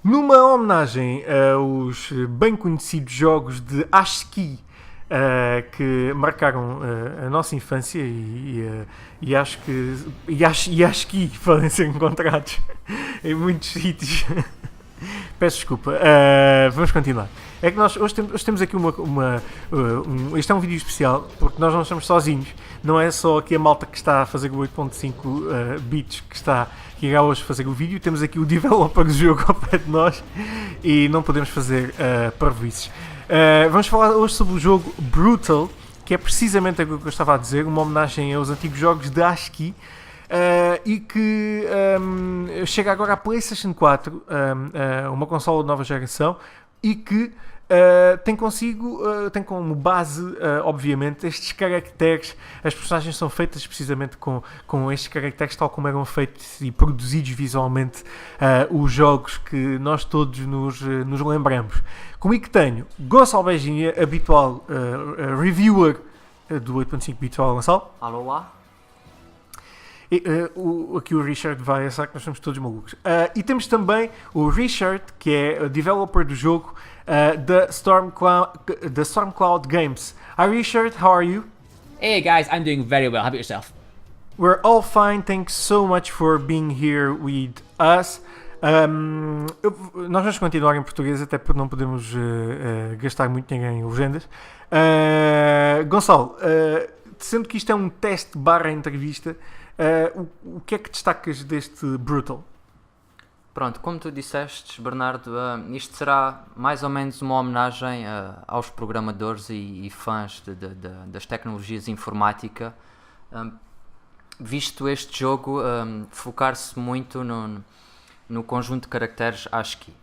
Numa homenagem aos bem conhecidos jogos de ASCII que marcaram a nossa infância e acho que e ASCII podem ser encontrados em muitos sítios. Peço desculpa, vamos continuar. É que nós hoje temos aqui este é um vídeo especial porque nós não estamos sozinhos. Não é só aqui a malta que está a fazer o 8.5 bits que está que irá hoje fazer o vídeo. Temos aqui o developer do jogo ao pé de nós e não podemos fazer parvoíces. Vamos falar hoje sobre o jogo Brutal, que é precisamente aquilo que eu estava a dizer, uma homenagem aos antigos jogos de ASCII. E que chega agora à PlayStation 4, uma consola de nova geração, e que tem como base, obviamente, estes caracteres. As personagens são feitas precisamente com estes caracteres, tal como eram feitos e produzidos visualmente os jogos que nós todos nos lembramos. Comigo tenho Gonçalo Beijinha, habitual reviewer do 8.5 bits. Olá, Gonçalo. Alô lá. E, aqui o Richard vai achar que nós somos todos malucos. E temos também o Richard, que é o developer do jogo da Stormcloud Games. Hi Richard, how are you? Hey guys, I'm doing very well. How about yourself? We're all fine, thanks so much for being here with us. Nós vamos continuar em português, até porque não podemos gastar muito dinheiro em legendas. Gonçalo, sendo que isto é um teste / entrevista, o que é que destacas deste Brutal? Pronto, como tu disseste, Bernardo, isto será mais ou menos uma homenagem aos programadores e fãs das tecnologias de informática, visto este jogo focar-se muito no conjunto de caracteres ASCII.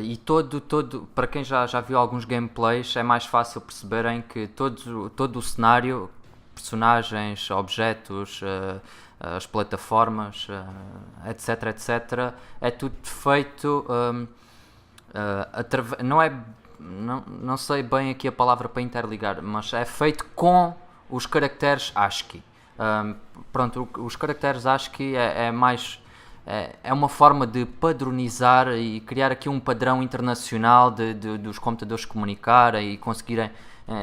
E todo, para quem já viu alguns gameplays, é mais fácil perceberem que todo o cenário, personagens, objetos, as plataformas, etc, é tudo feito não sei bem aqui a palavra para interligar, mas é feito com os caracteres ASCII. Pronto, os caracteres ASCII é uma forma de padronizar e criar aqui um padrão internacional dos computadores comunicarem e conseguirem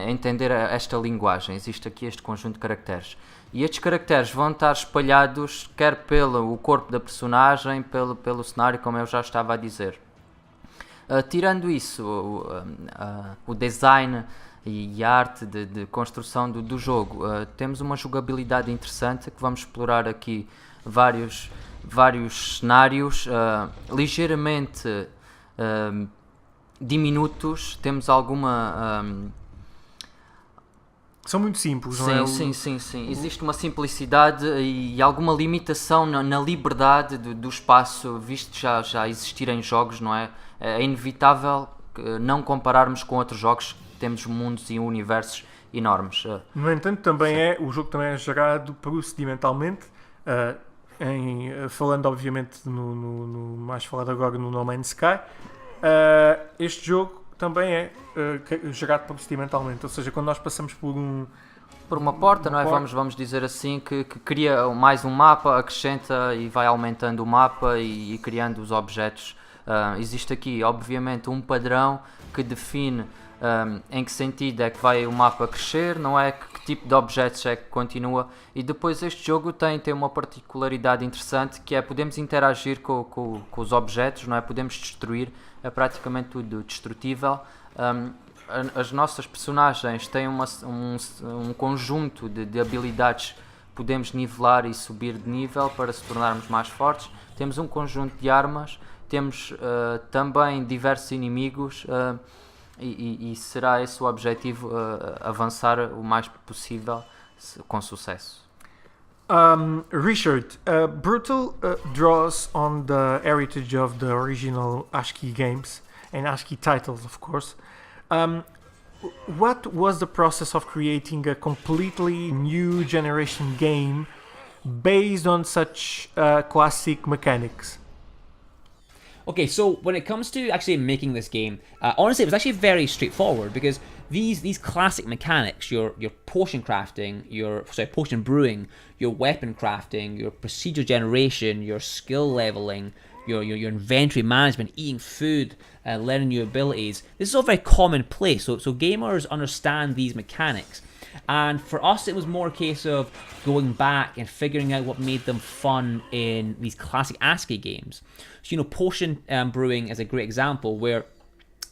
entender esta linguagem. Existe aqui este conjunto de caracteres. E estes caracteres vão estar espalhados quer pelo corpo da personagem, pelo cenário, como eu já estava a dizer. Tirando isso, o design e a arte de construção do jogo, temos uma jogabilidade interessante que vamos explorar aqui vários cenários ligeiramente diminutos. Temos alguma... São muito simples, sim, não é? Sim. Existe uma simplicidade e alguma limitação na liberdade do espaço, visto já existirem jogos, não é? É inevitável não compararmos com outros jogos. Temos mundos e universos enormes. No entanto, o jogo também é gerado procedimentalmente, falando obviamente no mais falado agora no No Man's Sky. Este jogo também é gerado procedimentalmente, ou seja, quando nós passamos por uma porta, não é? Vamos dizer assim, que cria mais um mapa, acrescenta e vai aumentando o mapa e criando os objetos. Existe aqui, obviamente, um padrão que define em que sentido é que vai o mapa crescer, não é? Que tipo de objetos é que continua. E depois este jogo tem uma particularidade interessante, que é podemos interagir com os objetos, não é? Podemos destruir, é praticamente tudo destrutível. As nossas personagens têm um conjunto de habilidades, podemos nivelar e subir de nível para se tornarmos mais fortes. Temos um conjunto de armas, temos também diversos inimigos, e será esse o objetivo, avançar o mais possível com sucesso. Richard, Brutal draws on the heritage of the original ASCII games and ASCII titles, of course. What was the process of creating a completely new generation game based on such classic mechanics? Okay, so when it comes to actually making this game, honestly, it was actually very straightforward, because these classic mechanics, your potion crafting, potion brewing, your weapon crafting, your procedure generation, your skill leveling, your inventory management, eating food, learning new abilities. This is all very commonplace. So gamers understand these mechanics. And for us, it was more a case of going back and figuring out what made them fun in these classic ASCII games. So, potion brewing is a great example where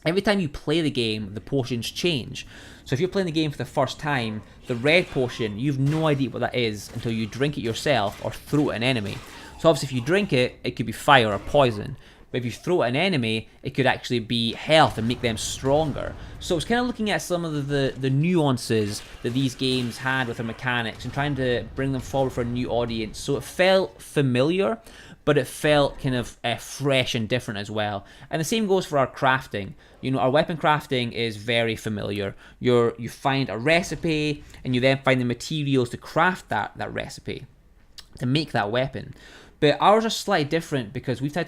every time you play the game, the potions change. So if you're playing the game for the first time, the red potion, you have no idea what that is until you drink it yourself or throw it at an enemy. So obviously if you drink it, it could be fire or poison. But if you throw it at an enemy, it could actually be health and make them stronger. So it's kind of looking at some of the nuances that these games had with their mechanics and trying to bring them forward for a new audience. So it felt familiar, but it felt kind of fresh and different as well. And the same goes for our crafting. Our weapon crafting is very familiar. You find a recipe, and you then find the materials to craft that recipe, to make that weapon. But ours are slightly different because we've tried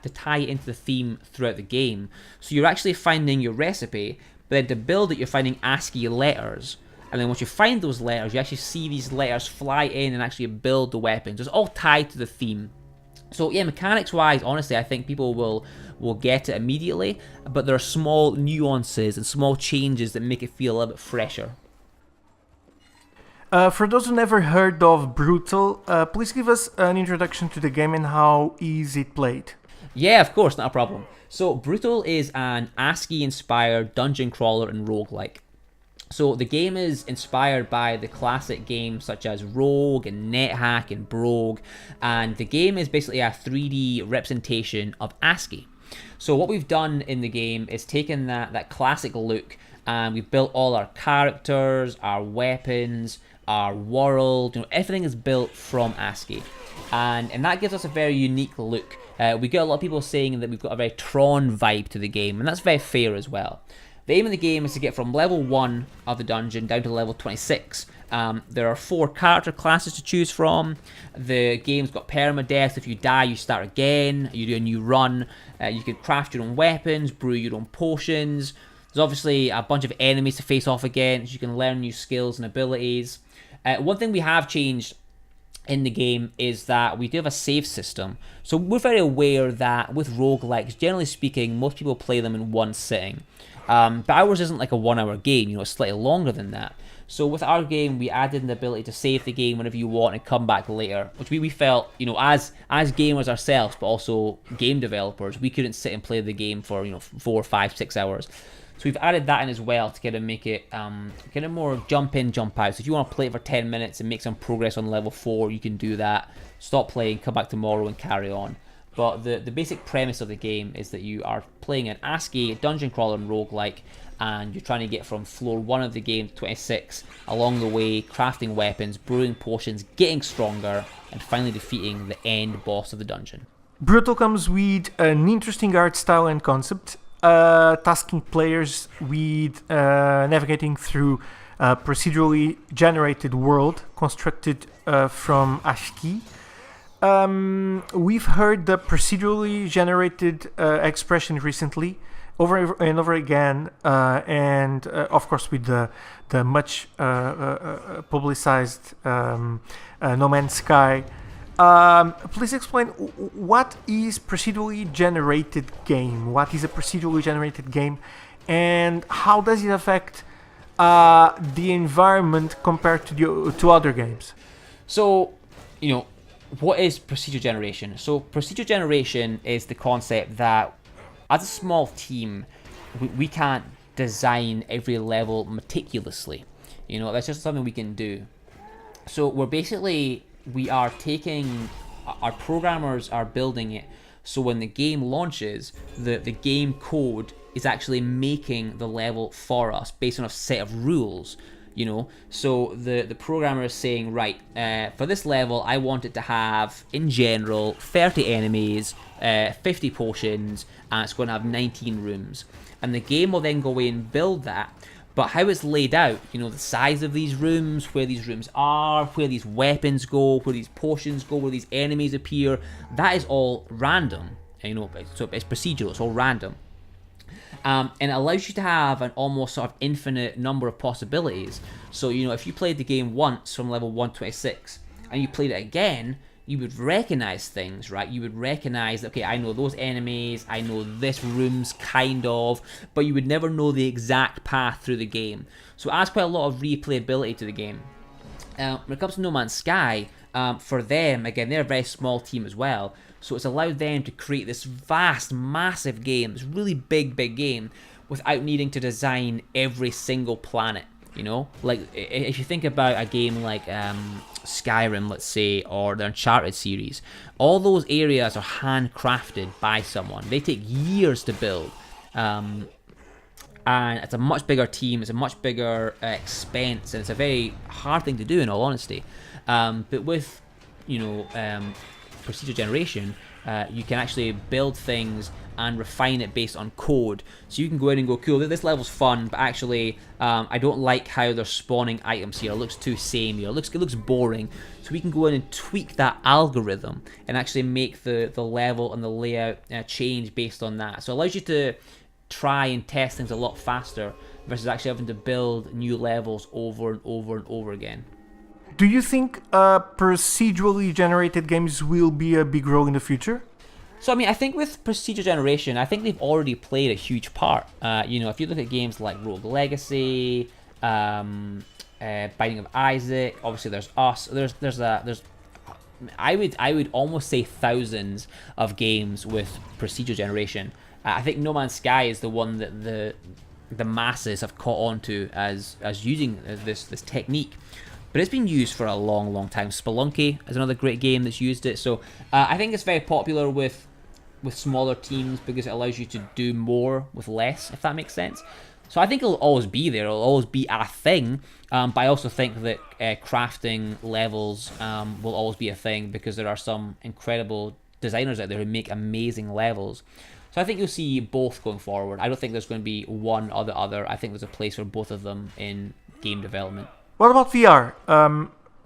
to tie it into the theme throughout the game. So you're actually finding your recipe, but then to build it, you're finding ASCII letters. And then once you find those letters, you actually see these letters fly in and actually build the weapons. It's all tied to the theme. So yeah, mechanics-wise, honestly, I think people will get it immediately. But there are small nuances and small changes that make it feel a little bit fresher. For those who never heard of Brutal, please give us an introduction to the game and how is it played? Yeah, of course, not a problem. So Brutal is an ASCII-inspired dungeon crawler and roguelike. So the game is inspired by the classic games such as Rogue and NetHack and Brogue, and the game is basically a 3D representation of ASCII. So what we've done in the game is taken that classic look, and we've built all our characters, our weapons, our world, everything is built from ASCII. And that gives us a very unique look. We get a lot of people saying that we've got a very Tron vibe to the game, and that's very fair as well. The aim of the game is to get from level 1 of the dungeon down to level 26. There are 4 character classes to choose from. The game's got permadeath. If you die, you start again. You do a new run. You can craft your own weapons, brew your own potions. There's obviously a bunch of enemies to face off against. You can learn new skills and abilities. One thing we have changed in the game is that we do have a save system. So we're very aware that with roguelikes, generally speaking, most people play them in one sitting. But ours isn't like a 1 hour game, it's slightly longer than that. So with our game, we added the ability to save the game whenever you want and come back later, which we felt, as gamers ourselves, but also game developers, we couldn't sit and play the game for 4, 5, 6 hours. So we've added that in as well to kind of make it kind of more jump in, jump out. So if you want to play it for 10 minutes and make some progress on level 4, you can do that. Stop playing, come back tomorrow and carry on. But the basic premise of the game is that you are playing an ASCII dungeon crawler and roguelike, and you're trying to get from floor 1 of the game to 26, along the way crafting weapons, brewing potions, getting stronger, and finally defeating the end boss of the dungeon. Brutal comes with an interesting art style and concept, tasking players with navigating through a procedurally generated world constructed from ASCII. We've heard the procedurally generated expression recently over and over again, and of course with the much publicized No Man's Sky. Please explain what is procedurally generated game? What is a procedurally generated game, and how does it affect the environment compared to other games? So, what is procedure generation? So procedure generation is the concept that as a small team, we can't design every level meticulously. That's just something we can do. So we are taking, our programmers are building it, so when the game launches, the game code is actually making the level for us based on a set of rules. So the programmer is saying, right, for this level, I want it to have, in general, 30 enemies, 50 potions, and it's going to have 19 rooms. And the game will then go in and build that. But how it's laid out, the size of these rooms, where these rooms are, where these weapons go, where these potions go, where these enemies appear, that is all random. So it's procedural, it's all random. And it allows you to have an almost sort of infinite number of possibilities. So, if you played the game once from level 126 and you played it again, you would recognize things, right? You would recognize, okay, I know those enemies, I know this room's kind of, but you would never know the exact path through the game. So it adds quite a lot of replayability to the game. When it comes to No Man's Sky, for them, again, they're a very small team as well, so it's allowed them to create this vast, massive game, this really big game, without needing to design every single planet, you know? Like, if you think about a game like Skyrim, let's say, or the Uncharted series, all those areas are handcrafted by someone. They take years to build. And it's a much bigger team, it's a much bigger expense, and it's a very hard thing to do, in all honesty. But with, procedure generation, you can actually build things and refine it based on code. So you can go in and go, cool, this level's fun, but actually I don't like how they're spawning items here. It looks too samey, it looks boring. So we can go in and tweak that algorithm and actually make the level and the layout change based on that. So it allows you to try and test things a lot faster versus actually having to build new levels over and over and over again. Do you think procedurally generated games will be a big role in the future? So, I think with procedure generation, I think they've already played a huge part. If you look at games like Rogue Legacy, Binding of Isaac, obviously there's Us. I would almost say thousands of games with procedure generation. I think No Man's Sky is the one that the masses have caught on to as using this technique. But it's been used for a long time. Spelunky is another great game that's used it. So I think it's very popular with smaller teams because it allows you to do more with less, if that makes sense. So I think it'll always be there. It'll always be a thing. But I also think that crafting levels will always be a thing because there are some incredible designers out there who make amazing levels. So I think you'll see both going forward. I don't think there's going to be one or the other. I think there's a place for both of them in game development. What about VR?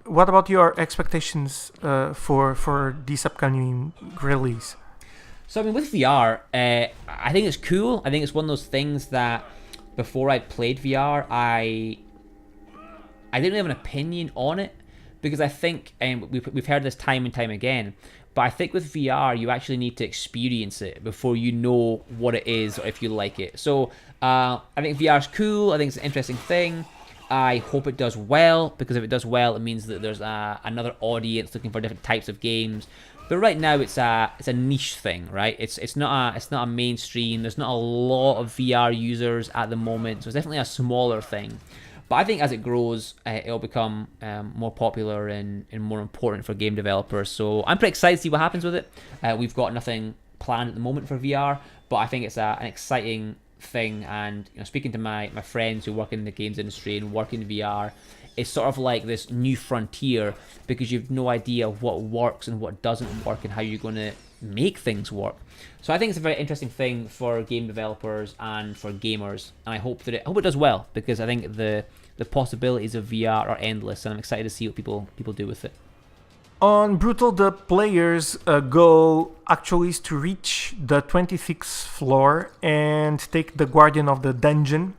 What about your expectations for this upcoming release? So with VR, I think it's cool. I think it's one of those things that before I played VR, I didn't really have an opinion on it because I think, and we've heard this time and time again, but I think with VR, you actually need to experience it before you know what it is or if you like it. So I think VR is cool. I think it's an interesting thing. I hope it does well, because if it does well, it means that there's another audience looking for different types of games. But right now, it's a niche thing, right? It's not a mainstream. There's not a lot of VR users at the moment, so it's definitely a smaller thing. But I think as it grows, it'll become more popular and more important for game developers. So I'm pretty excited to see what happens with it. We've got nothing planned at the moment for VR, but I think it's an exciting thing. And speaking to my friends who work in the games industry and work in VR, it's sort of like this new frontier because you've no idea what works and what doesn't work and how you're going to make things work. So I think it's a very interesting thing for game developers and for gamers, and I hope it does well, because I think the possibilities of VR are endless, and I'm excited to see what people do with it. On Brutal, the players' goal actually is to reach the 26th floor and take the Guardian of the Dungeon.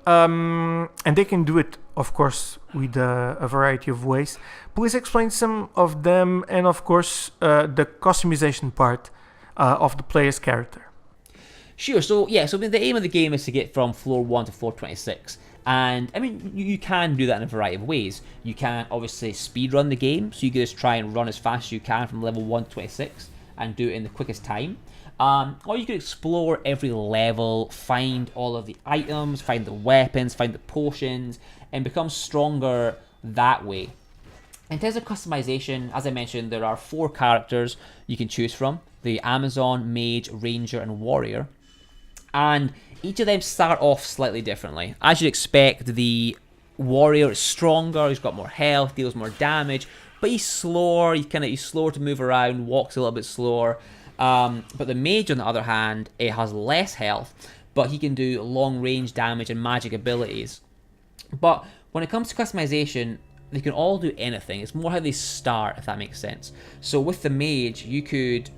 And they can do it, of course, with a variety of ways. Please explain some of them, and of course, the customization part of the player's character. Sure. So the aim of the game is to get from floor 1 to floor 26. And I mean, you can do that in a variety of ways. You can obviously speedrun the game, so you can just try and run as fast as you can from level 1 to 26 and do it in the quickest time. Or you could explore every level, find all of the items, find the weapons, find the potions, and become stronger that way. In terms of customization, as I mentioned, there are 4 characters you can choose from: the Amazon, Mage, Ranger, and Warrior. And each of them start off slightly differently. As you'd expect, the Warrior is stronger, he's got more health, deals more damage, but he's slower, he's slower to move around, walks a little bit slower. But the Mage, on the other hand, it has less health, but he can do long range damage and magic abilities. But when it comes to customization, they can all do anything. It's more how they start, if that makes sense. So with the mage, you could,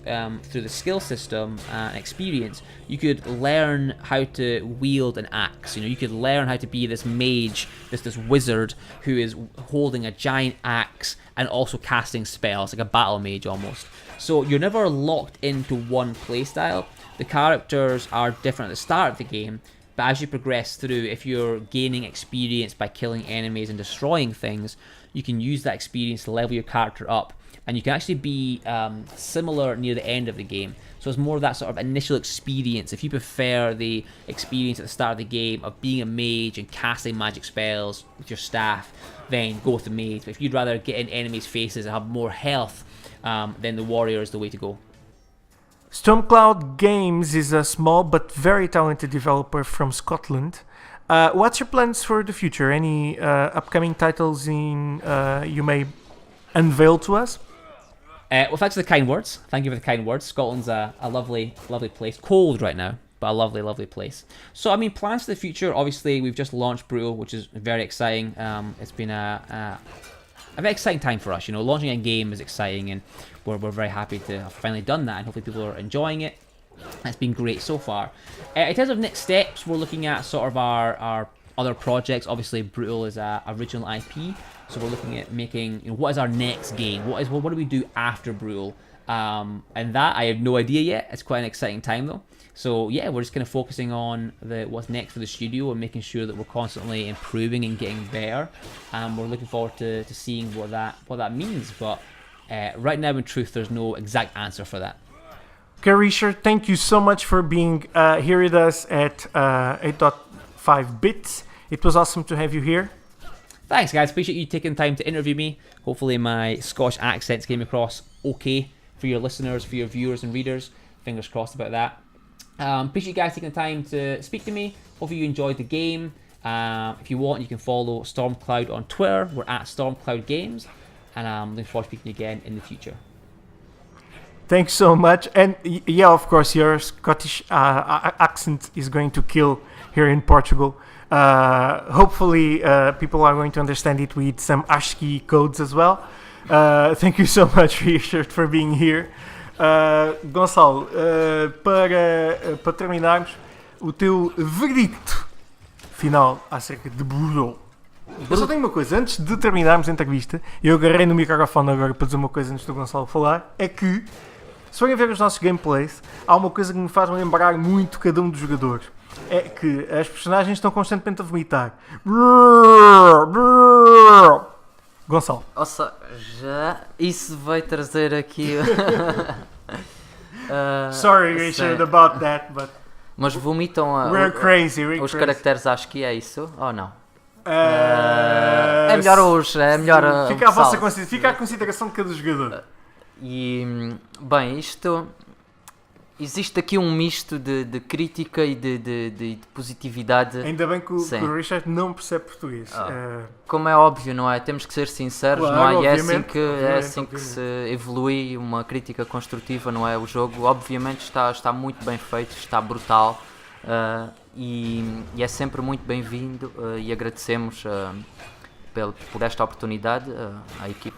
through the skill system and experience, you could learn how to wield an axe. You could learn how to be this mage, this wizard who is holding a giant axe and also casting spells, like a battle mage almost. So you're never locked into one playstyle. The characters are different at the start of the game, but as you progress through, if you're gaining experience by killing enemies and destroying things, you can use that experience to level your character up, and you can actually be similar near the end of the game. So it's more of that sort of initial experience. If you prefer the experience at the start of the game of being a mage and casting magic spells with your staff, then go with the mage. But if you'd rather get in enemies' faces and have more health, then the warrior is the way to go. Stormcloud Games is a small but very talented developer from Scotland. What's your plans for the future? Any upcoming titles you may unveil to us? Well, thanks for the kind words. Thank you for the kind words. Scotland's a lovely, lovely place. Cold right now, but a lovely, lovely place. So, I mean, plans for the future. Obviously, we've just launched Brutal, which is very exciting. It's been a very exciting time for us. Launching a game is exciting, and we're very happy to have finally done that, and hopefully people are enjoying it. It's been great so far. In terms of next steps, we're looking at sort of our other projects. Obviously, Brutal is a original IP, so we're looking at making, what is our next game? What do we do after Brutal? And that I have no idea yet. It's quite an exciting time though. So yeah, we're just kind of focusing on what's next for the studio and making sure that we're constantly improving and getting better. And we're looking forward to seeing what that means. But right now, in truth, there's no exact answer for that. Okay, Richard, thank you so much for being here with us at 8.5 bits. It was awesome to have you here. Thanks, guys. Appreciate you taking time to interview me. Hopefully my Scottish accents came across okay for your listeners, for your viewers and readers. Fingers crossed about that. Appreciate you guys taking the time to speak to me. Hopefully you enjoyed the game. If you want, you can follow Stormcloud on Twitter. We're at Stormcloud Games. And I'm looking forward to speaking to you again in the future. Thanks so much. And yeah, of course, your Scottish accent is going to kill here in Portugal. Hopefully, people are going to understand it with some ASCII codes as well. Thank you so much, Richard, for being here. Gonçalo, para terminarmos, o teu veredicto final acerca de Brutal. Eu só tenho uma coisa, antes de terminarmos a entrevista, eu agarrei no microfone agora para dizer uma coisa antes do Gonçalo falar, é que, se forem ver os nossos gameplays, há uma coisa que me faz lembrar muito cada um dos jogadores. É que as personagens estão constantemente a vomitar. Gonçalo. Ou seja, isso vai trazer aqui... Sorry, Richard, about that, but... Mas vomitam we're crazy. Os caracteres, acho que é isso, ou não? É melhor fica à consideração de cada jogador. E, bem, isto... Existe aqui um misto de crítica e de positividade. Ainda bem que o Richard não percebe português. Como é óbvio, não é? Temos que ser sinceros, claro, não é? E é assim que se evolui uma crítica construtiva, não é? O jogo, obviamente, está muito bem feito, está brutal e é sempre muito bem-vindo e agradecemos por esta oportunidade,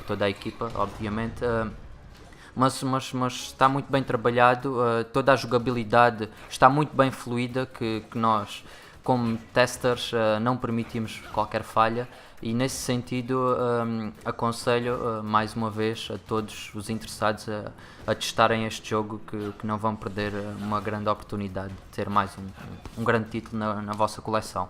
toda a equipa, obviamente. Mas está muito bem trabalhado, toda a jogabilidade está muito bem fluida, que nós, como testers, não permitimos qualquer falha, e nesse sentido aconselho mais uma vez a todos os interessados a testarem este jogo, que não vão perder uma grande oportunidade de ter mais um grande título na vossa coleção.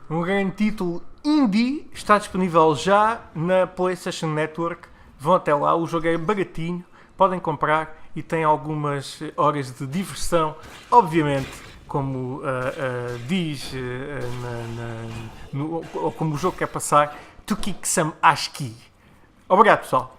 Um grande título indie está disponível já na PlayStation Network, vão até lá, o jogo é baratinho. Podem comprar e tem algumas horas de diversão, obviamente, como diz, ou como o jogo quer passar, to kick some ASCII. Obrigado, pessoal.